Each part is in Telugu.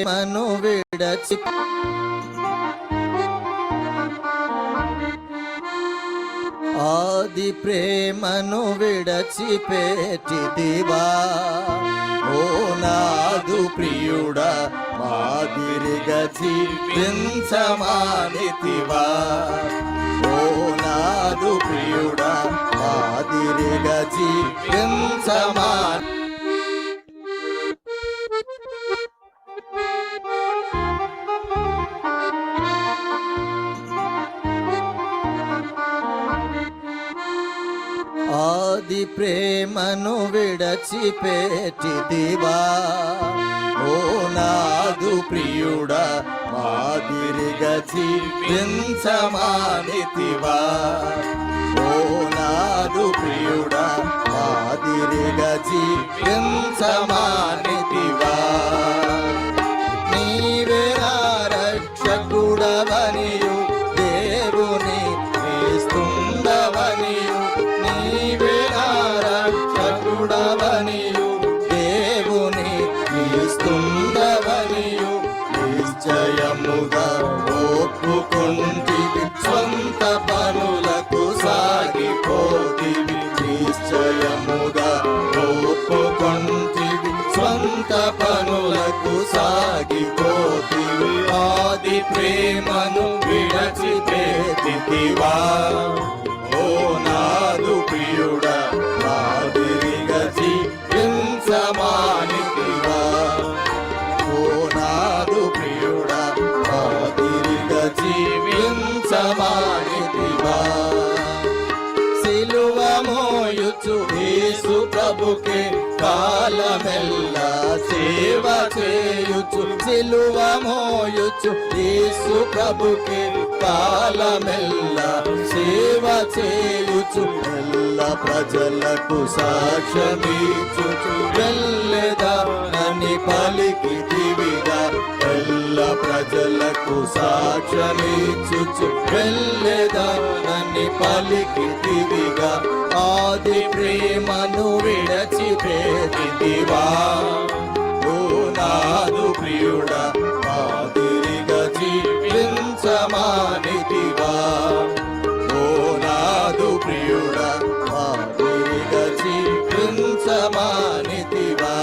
మను విడచి ఆది ప్రేమను విడచిపెట్టిదివా ఓ నాదు ప్రియుడా మాదిరిగా జీవించమానితివా ఓ నాదు ప్రియుడా మాదిరిగా జీవించమాని ఆది ప్రేమను విడచిపెట్టిదివా ఓ నాదు ప్రియుడా మాదిరిగా జీవించమానితివా ఓ నాదు ప్రియుడా మాదిరిగా జీవించమానితివా నీవే నా రక్షకుడవనియు దేవుని క్రీస్తుండవనియు నీవే నా రక్షకుడవనియు దేవుని క్రీస్తుండవనియు నిశ్చయముగా ఒప్పుకొంటివి స్వంత పనులకు సాగిపోతివి నిశ్చయముగా ఒప్పుకొంటివి స్వంత పనులకు సాగిపోతివి ఆది ప్రేమను విడచిపెట్టితివా ఓ నాదు ప్రియుడా మాదిరిగా జీవించమానితివా ఓ నాదు ప్రియుడా మాదిరిగా జీవించమానితివా సిలువ మోయుచు యేసు ప్రభుకే కాలమెల్లా సేవ చేయుచు సిలువ మోయుచు యేసు ప్రభుకే కాలమెల్లా సేవ చేయుచు ఎల్ల ప్రజలకు సాక్ష్యమిచ్చుచు వెళ్ళెదా అని పలికితివిగా ఎల్ల ప్రజలకు సాక్ష్యమిచ్చుచు వెళ్ళెదా అని పలికితివిగా ఆది ప్రేమను విడచిపెట్టితివా ఓ నాదు ప్రియుడా మాదిరిగా జీవించమానితివా ఓ నాదు ప్రియుడా మాదిరిగా జీవించమానితివా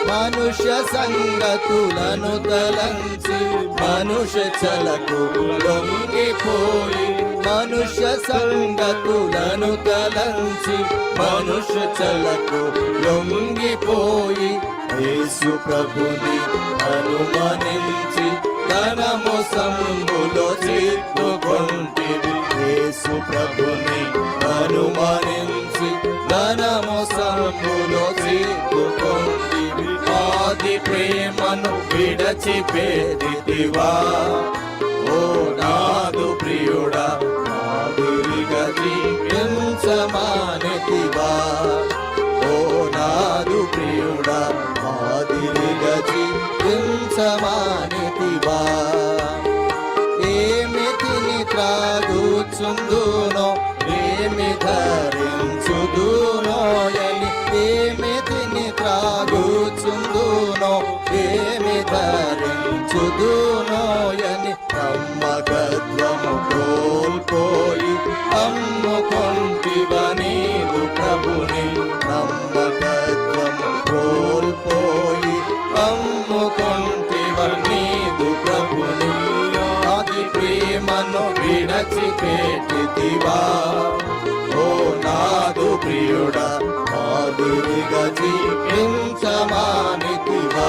మనుష్య సంగతులను తలంచి మనుష్య చలకు లొంగిపోయి మనుష్య సంగతులను తలంచి మనుష్య చలకు లొంగిపోయి యేసు ప్రభుని అనుమానించి ధనము సంబులో చిక్కుకొంటివి యేసు ప్రభుని అనుమానించి ధనము సంబులో చిక్కుకొంటివి ఆది ప్రేమను విడచిపెట్టితివా ఓ నాదు ప్రియుడా మాదిరిగా జీవించమానితివా ఓ నాదు ప్రియుడా మాదిరిగా జీవించమానితివా ఏమి తిని త్రాగుచుందునో ఏమి ధరించుదునో అని ఏమి తిని త్రాగుచుందునో ఏమి ధరించుదునో అని నమ్మకత్వము కోల్పోయి అమ్ముకొంటివ నీవు ప్రభుని నమ్మకత్వము కోల్పోయి అమ్ముకొంటివ నీవు ప్రభుని ఆది ప్రేమను విడచిపెట్టితివా ఓ నాదు ప్రియుడా మాదిరిగా జీవించమానితివా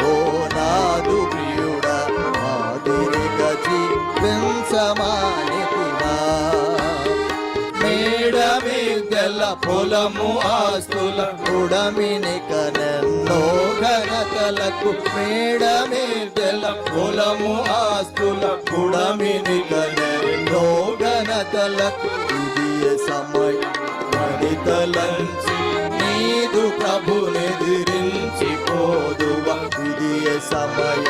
ఓ నాదు ప్రియుడా మాదిరిగా జీవించమానితివా మేడమిద్దెల పొలము ఆస్తుల ఉడమిని కనెన్నో ఘనతలకు మేడమిద్దెల పొలము ఆస్తుల ఉడమిని కనెన్నో ఘనతలకు ఇది సమయం వనితలంచి నీదు ప్రభునెదిరించి పోదువా ఇది సమయ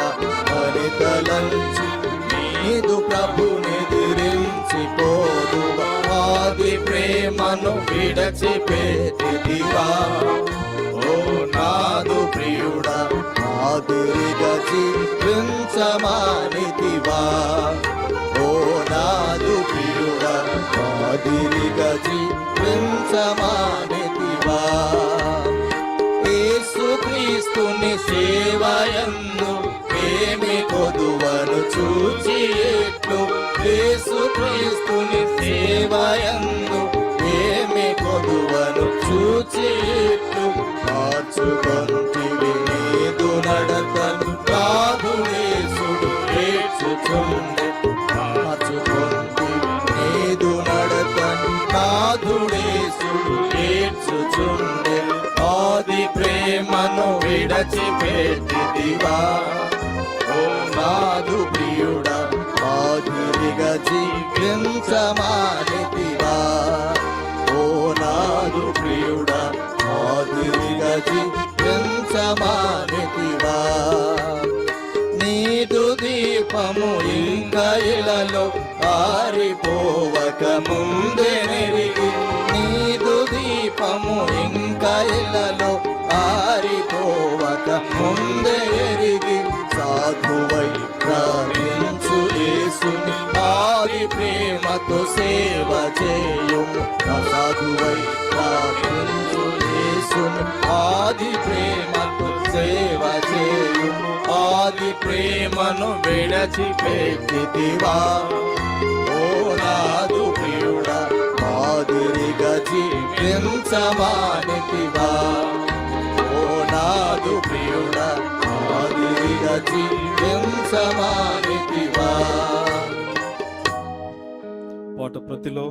వనితలంచి నీదు ప్రభునెదిరించి పోదువా ఆది ప్రేమను విడచిపెట్టితివా ఓ నాదు ప్రియుడా మాదిరిగా జీవించమానితివా ఓ నాదు ప్రియుడా మాదిరిగా జీవించమానితివా యేసుక్రీస్తుని సేవయందు ఏమి కొదువను చూచి ఎట్లు యేసుక్రీస్తుని సేవయందు ఏమి కొదువను చూచి ఎట్లు మార్చుకొంటివి నీదు నడతను కాదుడేసుడు ఏడ్చుచుండె మార్చుకొంటివి నీదు నడతను కాదుడేసుడు ఏడ్చుచుండె ఆది ప్రేమను విడచిపెట్టిదివా ఓ నాదు ప్రియుడా మాదిరిగా జీవించమానితివా ఓ నాదు ప్రియుడా మాదిరిగా జీవించమానితివా నీదు దీపము ఇంకా ఇలలో ఆరిపోవక ముందే నెరిగి నీదు దీపము ఇంకా ఇలలో ఆరిపోవక ముందే ఎరిగి సాధువై ప్రార్థించు యేసుని ఆది ప్రేమతో సేవ చేయుము సాధువై ప్రార్థించు యేసుని ఆది ప్రేమతో సేవ చేయుము ఆది ప్రేమను విడచిపెట్టితివా ఓ నాదు ప్రియుడా మాదిరిగా జీవించమానితివా ఓ నాదు ప్రియుడా మాదిరిగా జీవించమానితివా పాట ప్రతిలో